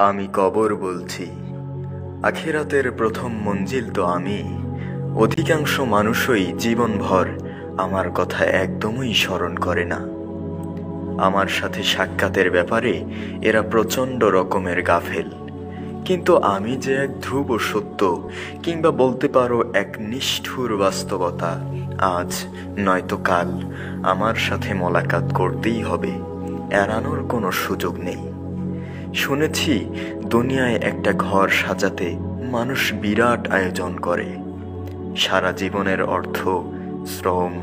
আমি কবর বলছি। আখিরাতের প্রথম মঞ্জিল তো আমি। অধিকাংশ মানুষই জীবনভর আমার কথা একদমই স্মরণ করে না। আমার সাথে সাক্ষাতের ব্যাপারে এরা প্রচণ্ড রকমের গাফেল। কিন্তু আমি যে এক ধ্রুব সত্য, কিংবা বলতে পারো এক নিষ্ঠুর বাস্তবতা, আজ নয়তো কাল আমার সাথে মোলাকাত করতেই হবে, এড়ানোর কোনো সুযোগ নেই। শুনেছি দুনিয়ায় একটা ঘর সাজাতে মানুষ বিরাট আয়োজন করে, সারা জীবনের অর্থ, শ্রম,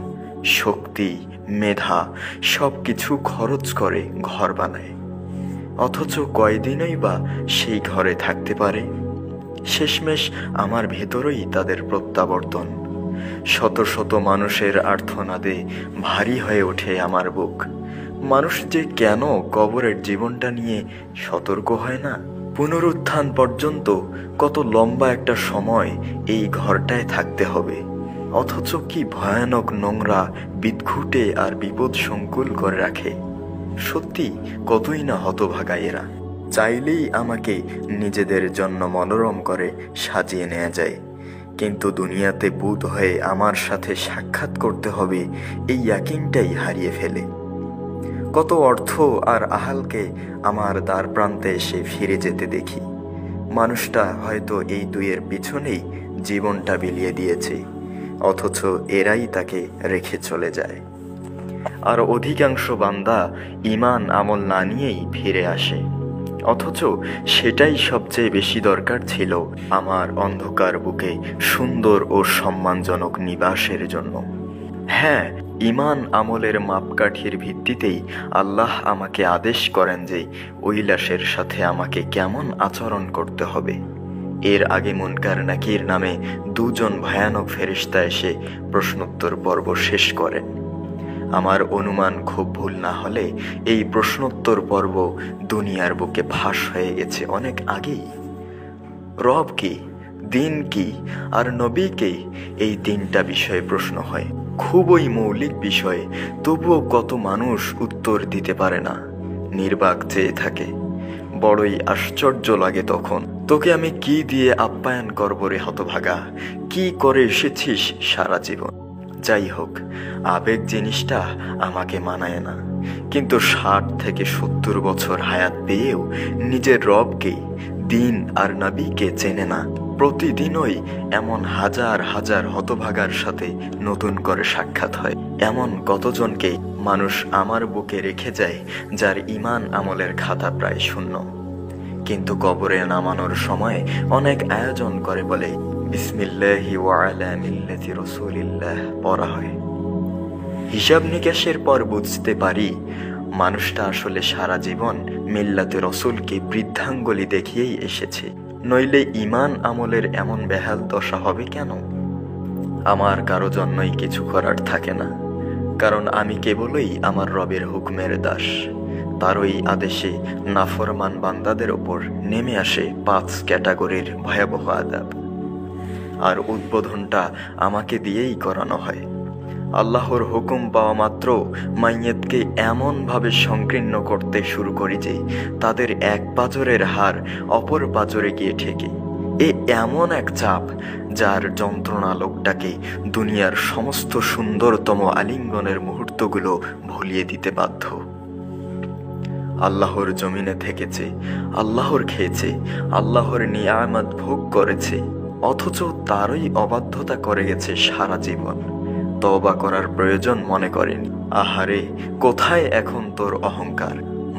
শক্তি, মেধা সব কিছু খরচ করে ঘর বানায়। অথচ কয়দিনই বা সেই ঘরে থাকতে পারে। শেষমেশ আমার ভেতরেই তাদের প্রত্যাবর্তন। শত শত মানুষের আর্তনাদে ভারী হয়ে ওঠে আমার বুক। মানুষ যে কেন কবরের জীবনটা নিয়ে সতর্ক হয় না? পুনরুত্থান পর্যন্ত কত লম্বা একটা সময় এই ঘরটায় থাকতে হবে, অথচ কি ভয়ানক নোংরা, বিদঘুটে আর বিপদ সংকুল করে রাখে। সত্যি কতই না হতভাগা এরা। চাইলেই আমাকে নিজেদের জন্য মনোরম করে সাজিয়ে নেওয়া যায়, কিন্তু দুনিয়াতে বুঁদ হয়ে আমার সাথে সাক্ষাৎ করতে হবে এই ইয়াকিনটাই হারিয়ে ফেলে। কত অর্থ আর আহালকে আমার দ্বার প্রান্তে এসে ফিরে যেতে দেখি। মানুষটা হয়তো এই দুইয়ের পিছনেই জীবনটা বিলিয়ে দিয়েছে, অথচ এরাই তাকে রেখে চলে যায়। আর অধিকাংশ বান্দা ঈমান আমল না নিয়েই ফিরে আসে, অথচ সেটাই সবচেয়ে বেশি দরকার ছিল আমার অন্ধকার বুকে সুন্দর ও সম্মানজনক নিবাসের জন্য। হ্যাঁ, ঈমান আমলের মাপকাঠির ভিত্তিতেই আল্লাহ আমাকে আদেশ করেন যে ওই লাশের সাথে আমাকে কেমন আচরণ করতে হবে। এর আগে মুনকার নাকির নামে দুজন ভয়ানক ফেরেশতা এসে প্রশ্নোত্তর পর্ব শেষ করেন। আমার অনুমান খুব ভুল না হলে এই প্রশ্নোত্তর পর্ব দুনিয়ার বুকে ফাঁস হয়ে গেছে অনেক আগেই। রব কি, দিন কি আর নবী কে, এই তিনটা বিষয়ে প্রশ্ন হয়। খুবই মৌলিক বিষয়, তবুও কত মানুষ উত্তর দিতে পারে না, নির্বাক চেয়ে থাকে। বড়ই আশ্চর্য লাগে তখন। তোকে আমি কি দিয়ে আপ্যায়ন করব রে হতভাগা? কি করে এসেছিস সারা জীবন? যাই হোক, আবেগ জিনিসটা আমাকে মানায় না, কিন্তু 60 থেকে 70 বছর হায়াত পেয়েও নিজের রবকে, দিন আর নবীকে চেনে না। প্রতিদিনই এমন হাজার হাজার হতভাগার সাথে নতুন করে সাক্ষাৎ হয়। এমন কতজনকে মানুষ আমার বুকে রেখে যায় যার ঈমান আমলের খাতা প্রায় শূন্য, কিন্তু কবরে নামানোর সময় অনেক আয়োজন করে বলে বিসমিল্লাহি ওয়া আলা মিল্লাতি রাসূলিল্লাহ পড়া হয়। হিসাব নিকাশের পর বুঝতে পারি মানুষটা আসলে সারা জীবন মিল্লাতে রসুলকে বৃদ্ধাঙ্গুলি দেখিয়েই এসেছে, নইলে ঈমান আমলের এমন বেহাল দশা হবে কেন? আমার কারো জন্যই কিছু করার থাকে না, কারণ আমি কেবলই আমার রবের হুকুমের দাস। তারই আদেশে নাফরমান বান্দাদের ওপর নেমে আসে 5 ক্যাটাগরির ভয়াবহ আযাব, আর উদ্বোধনটা আমাকে দিয়েই করানো হয়। আল্লাহর হুকুম পাওয়া মাত্র মাইয়েতকে এমনভাবে সংকীর্ণ করতে শুরু করি যে তাদের এক পাঁজরের হাড় অপর পাঁজরে গিয়ে ঠেকে। এ এমন এক চাপ যার যন্ত্রণা লোকটাকে দুনিয়ার সমস্ত সুন্দরতম আলিঙ্গনের মুহূর্তগুলো ভুলিয়ে দিতে বাধ্য। আল্লাহর জমিনে থেকেছে, আল্লাহর খেয়েছে, আল্লাহর নিয়ামত ভোগ করেছে, অথচ তারই অবাধ্যতা করে গেছে সারা জীবন। তওবা করার প্রয়োজন মনে করেনি। আহারে, কোথায় এখন তোর অহংকার?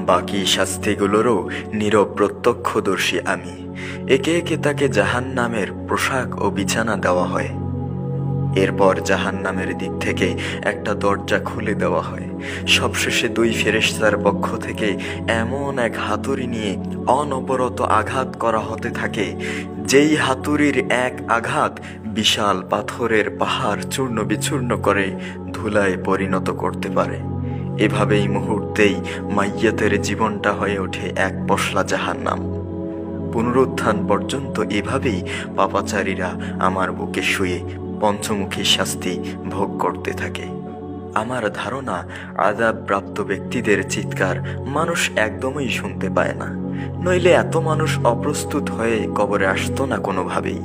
বাকি শাস্তিগুলোরও নীরব প্রত্যক্ষদর্শী আমি। একে একে তাকে জাহান্নামের পোশাক ও বিছানা দেওয়া হয়। এরপর জাহান্নামের দিক থেকে একটা দরজা খুলে দেওয়া হয়। সবশেষে 2 ফেরেশতার পক্ষ থেকে এমন এক হাতুড়ি নিয়ে অনবরত আঘাত করা হতে থাকে, যেই হাতুড়ির এক আঘাত বিশাল পাথরের পাহাড় চূর্ণ বিচূর্ণ করে ধুলায় পরিণত করতে পারে। এভাবেই মুহূর্তেই মাইয়াতের জীবনটা হয়ে ওঠে এক পশলা জাহান্নাম। পুনরুত্থান পর্যন্ত এভাবেই পাপাচারীরা আমার বুকে শুয়ে পঞ্চমুখী শাস্তি ভোগ করতে থাকে। আমার ধারণা আযাব প্রাপ্ত ব্যক্তিদের চিৎকার মানুষ একদমই শুনতে পায় না, নইলে এত মানুষ অপ্রস্তুত হয়ে কবরে আসতো না কোনোভাবেই।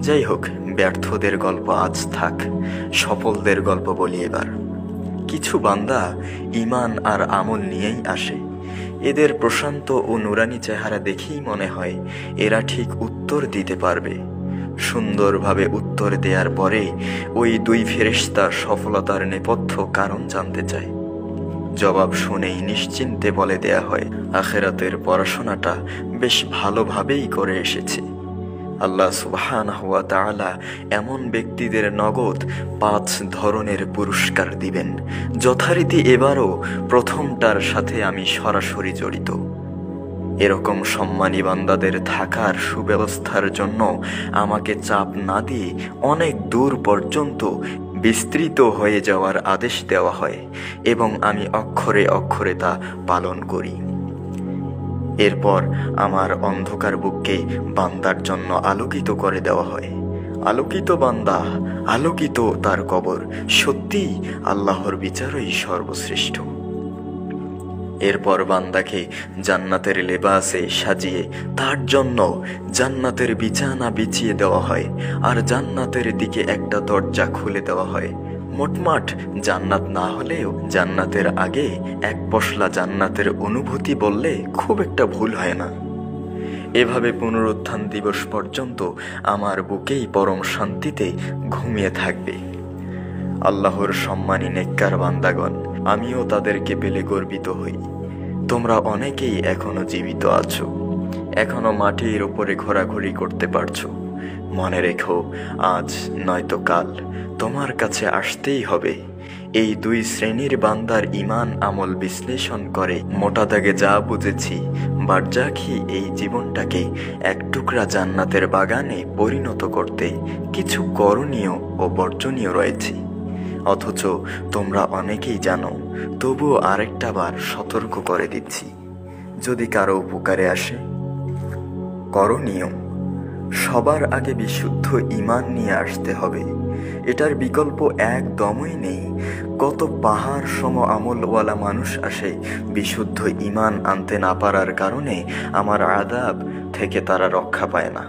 যাই হোক, ব্যর্থদের গল্প আজ থাক, সফলদের গল্প বলি এবার। কিছু বান্দা ঈমান আর আমল নিয়েই আসে। এদের প্রশান্ত ও নুরানি চেহারা দেখেই মনে হয় এরা ঠিক উত্তর দিতে পারবে। সুন্দরভাবে উত্তর দেওয়ার পরে ওই দুই ফেরেশতা সফলতার নেপথ্য কারণ জানতে চায়। জবাব শুনেই নিশ্চিন্তে বলে দেয়া হয়, আখিরাতের পড়াশোনাটা বেশ ভালোভাবেই করে এসেছে। আল্লাহ সুবহানাহু ওয়া তাআলা এমন ব্যক্তিদের নগদ 5 ধরনের পুরস্কার দিবেন। যথারীতি এবারও প্রথমটার সাথে আমি সরাসরি জড়িত। এরকম সম্মানী বান্দাদের থাকার সুব্যবস্থার জন্য আমাকে চাপ না দিয়ে অনেক দূর পর্যন্ত বিস্তৃত হয়ে যাওয়ার আদেশ দেওয়া হয় এবং আমি অক্ষরে অক্ষরে তা পালন করি। এরপর আমার অন্ধকার বুককে বান্দার জন্য আলোকিত করে দেওয়া হয়। আলোকিত বান্দা, আলোকিত তার কবর। সত্যিই আল্লাহর বিচারই সর্বশ্রেষ্ঠ। এরপর বান্দাকে জান্নাতের লেবাসে সাজিয়ে তার জন্য জান্নাতের বিছানা বিছিয়ে দেওয়া হয় আর জান্নাতের দিকে একটা দরজা খুলে দেওয়া হয়। মোটমাট জান্নাত না হলেও জান্নাতের আগে এক পশলা জান্নাতের অনুভূতি বললে খুব একটা ভুল হয় না। এভাবে পুনরুত্থান দিবস পর্যন্ত আমার বুকেই পরম শান্তিতে ঘুমিয়ে থাকবে। আল্লাহর সম্মানী নেককার বান্দাগণ, আমিও তাদেরকে পেলে গর্বিত হই। তোমরা অনেকেই এখনো জীবিত আছো, এখনো মাটির উপরে ঘোরাঘুরি করতে পারছো। মনে রেখো, আজ নয়তো কাল তোমার কাছে আসতেই হবে। এই দুই শ্রেণীর বান্দার ঈমান আমল বিশ্লেষণ করে মোটা দাগে যা বুঝেছি, বারজাখি এই জীবনটাকে এক টুকরা জান্নাতের বাগানে পরিণত করতে কিছু করণীয় ও বর্জনীয় রয়েছে। অথচ তোমরা অনেকেই জানো, তবুও আরেকটা বার সতর্ক করে দিচ্ছি, যদি কারো উপকারে আসে। করণীয়: সবার আগে বিশুদ্ধ ঈমান নিয়ে আসতে হবে। এটার বিকল্প একদমই নেই। কত পাহাড় সম আমলওয়ালা মানুষ আসে, বিশুদ্ধ ঈমান আনতে না পারার কারণে আমার আযাব থেকে তারা রক্ষা পায় না।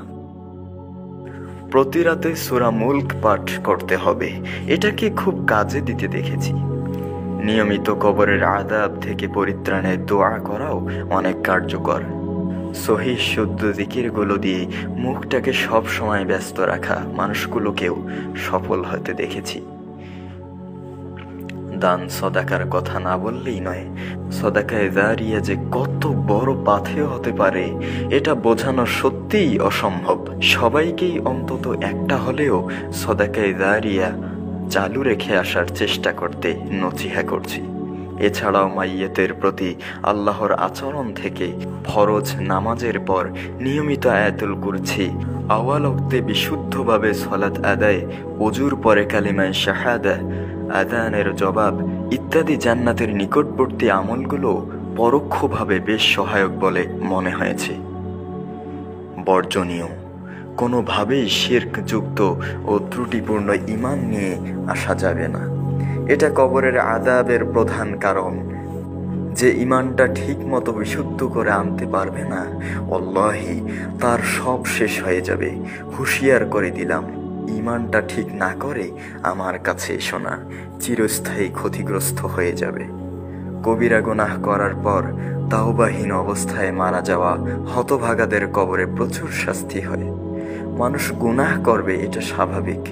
প্রতি রাতে সূরা মুলক পাঠ করতে হবে, এটাকে খুব কাজে দিতে দেখেছি। নিয়মিত কবরের আযাব থেকে পরিত্রাণের দোয়া করাও অনেক কার্যকর। সহিহ শুদ্ধ জিকিরগুলো দিয়ে মুখটাকে সব সময় ব্যস্ত রাখা মানুষগুলোকেও সফল হতে দেখেছি। দান সদাকার কথা না বললেই নয়, সদাকায়ে জারিয়া যে কত বড় পাথেয় হতে পারে এটা বোঝানো সত্যিই অসম্ভব। সবাইকেই অন্তত একটা হলেও সদাকায়ে জারিয়া চালু রেখে আসার চেষ্টা করতে নছিহা করছি। এছাড়াও মাইয়েতের প্রতি আল্লাহর আচরণ থেকে ফরজ নামাজের পর নিয়মিত আয়াতুল কুরসি, আওয়াল ওয়াক্তে বিশুদ্ধভাবে সালাত আদায়, ওযুর পরে কালিমায়ে শাহাদা, আযানের জবাব ইত্যাদি জান্নাতের নিকটবর্তী আমলগুলো পরোক্ষভাবে বেশ সহায়ক বলে মনে হয়েছে। বর্জনীয়: কোনোভাবেই শিরক যুক্ত ও ত্রুটিপূর্ণ ঈমান নিয়ে আসা যাবে না। এটা কবরের আযাবের প্রধান কারণ। যে ঈমানটা ঠিক মতো বিশুদ্ধ করে আনতে পারবে না, আল্লাহি তার সব শেষ হয়ে যাবে। হুঁশিয়ার করে দিলাম, ঈমানটা ঠিক না করে আমার কাছে এসো না, চিরস্থায়ী ক্ষতিগ্রস্ত হয়ে যাবে। কবিরা গুনাহ করার পর তাওবাহীন অবস্থায় মারা যাওয়া হতভাগাদের কবরে প্রচুর শাস্তি হয়। মানুষ গুনাহ করবে, এটা স্বাভাবিক,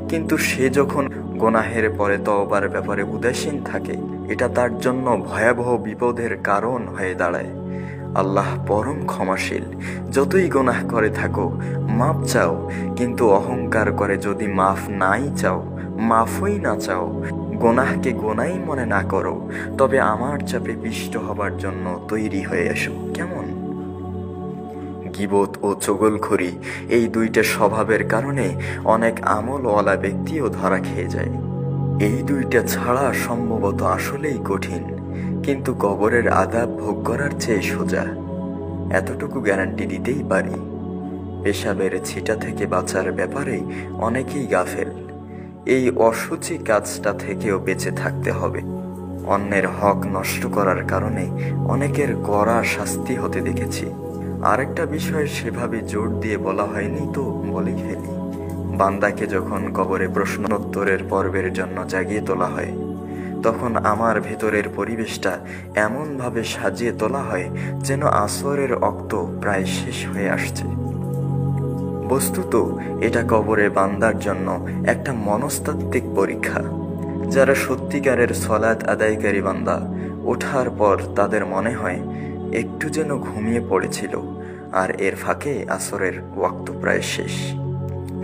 কিন্তু সে যখন গুনাহের পরে তওবার ব্যাপারে উদাসীন থাকে, এটা তার জন্য ভয়াবহ বিপদের কারণ হয়ে দাঁড়ায়। আল্লাহ পরম ক্ষমাশীল। যতই গুনাহ করে থাকো মাফ চাও, কিন্তু অহংকার করে যদি মাফ নাই চাও, মাফই না চাও, গুনাহকে গুনাই মনে না করো, তবে আমার চাপে পিষ্ট হবার জন্য তৈরি হয়ে এসো। কেমন? গীবত ও চগলখড়ি এই দুইটা স্বভাবের কারণে অনেক আমলওয়ালা ব্যক্তিও ধরা খেয়ে যায়। এই দুইটা ছাড়া সম্ভবত আসলেই কঠিন, কিন্তু কবরের আযাব ভোগ করার চেয়ে সোজা, এতটুকু গ্যারান্টি দিতেই পারি। পেশাবের ছিটা থেকে বাঁচার ব্যাপারে অনেকেই গাফেল। এই অসুচি কাজটা থেকেও বেঁচে থাকতে হবে। অন্যের হক নষ্ট করার কারণে অনেকের কড়া শাস্তি হতে দেখেছি। আরেকটা বিষয় সেভাবে জোর দিয়ে বলা হয়নি, তো বলে ফেলি। বান্দাকে যখন কবরে প্রশ্নোত্তরের পর্বের জন্য জাগিয়ে তোলা হয়, তখন আমার ভেতরের পরিবেশটা এমনভাবে সাজিয়ে তোলা হয় যেন আসরের ওয়াক্ত প্রায় শেষ হয়ে আসছে। বস্তুত এটা কবরে বান্দার জন্য একটা মনস্তাত্ত্বিক পরীক্ষা। যারা সত্যিকারের সলাত আদায়কারী বান্দা, ওঠার পর তাদের মনে হয় একটু যেন ঘুমিয়ে পড়েছিল, আর এর ফাঁকে আসরের ওয়াক্ত প্রায় শেষ।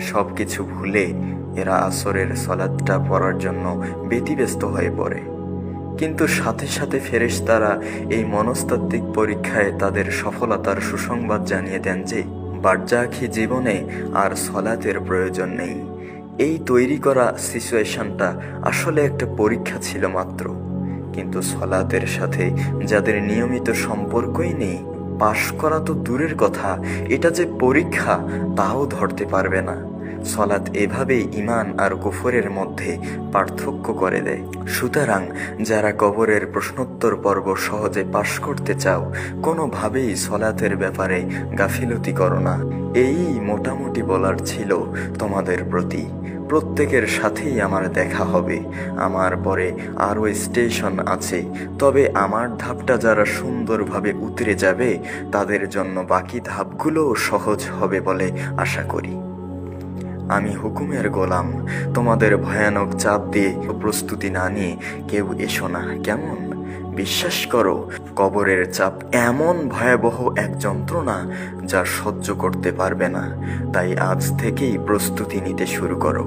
সব কিছু ভুলে এরা আসরের সলাতটা পড়ার জন্য ব্যতিব্যস্ত হয়ে পড়ে। কিন্তু সাথে সাথে ফেরেশতারা এই মনস্তাত্ত্বিক পরীক্ষায় তাদের সফলতার সুসংবাদ জানিয়ে দেন যে বারজাখী জীবনে আর সলাতের প্রয়োজন নেই। এই তৈরি করা সিচুয়েশনটা আসলে একটা পরীক্ষা ছিল মাত্র। কিন্তু সলাতের সাথে যাদের নিয়মিত সম্পর্কই নেই, পাশ করা তো দূরের কথা, এটা যে পরীক্ষা তাও ধরতে পারবে না। সলাত এভাবেই ঈমান আর কুফরের মধ্যে পার্থক্য করে দেয়। সুতরাং যারা কবরের প্রশ্নোত্তর পর্ব সহজে পাশ করতে চাও, কোনোভাবেই সলাতের ব্যাপারে গাফিলতি করো না। এই মোটামুটি বলার ছিল তোমাদের প্রতি। প্রত্যেকের সাথেই আমার দেখা হবে। আমার পরে আরও স্টেশন আছে, তবে আমার ধাপটা যারা সুন্দরভাবে উতরে যাবে তাদের জন্য বাকি ধাপগুলোও সহজ হবে বলে আশা করি। আমি হুকুমের গোলাম। তোমাদের ভয়ানক চাপ দিয়ে প্রস্তুতি না নিয়ে কেউ এসো না, কেমন? বিশ্বাস করো, কবরের চাপ এমন ভয়াবহ এক যন্ত্রণা যা সহ্য করতে পারবে না। তাই আজ থেকেই প্রস্তুতি নিতে শুরু করো,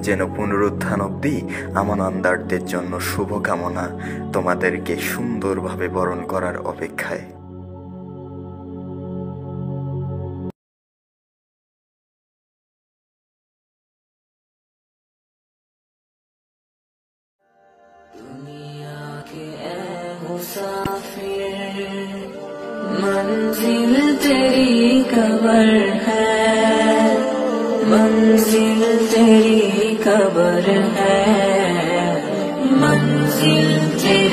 যেন পুনরুত্থান অবধি আমানন্দারদের জন্য শুভকামনা তোমাদেরকে সুন্দরভাবে বরণ করার অপেক্ষায়। मंजिल तेरी कबर है, मंजिल तेरी कबर है, मंजिल तेरी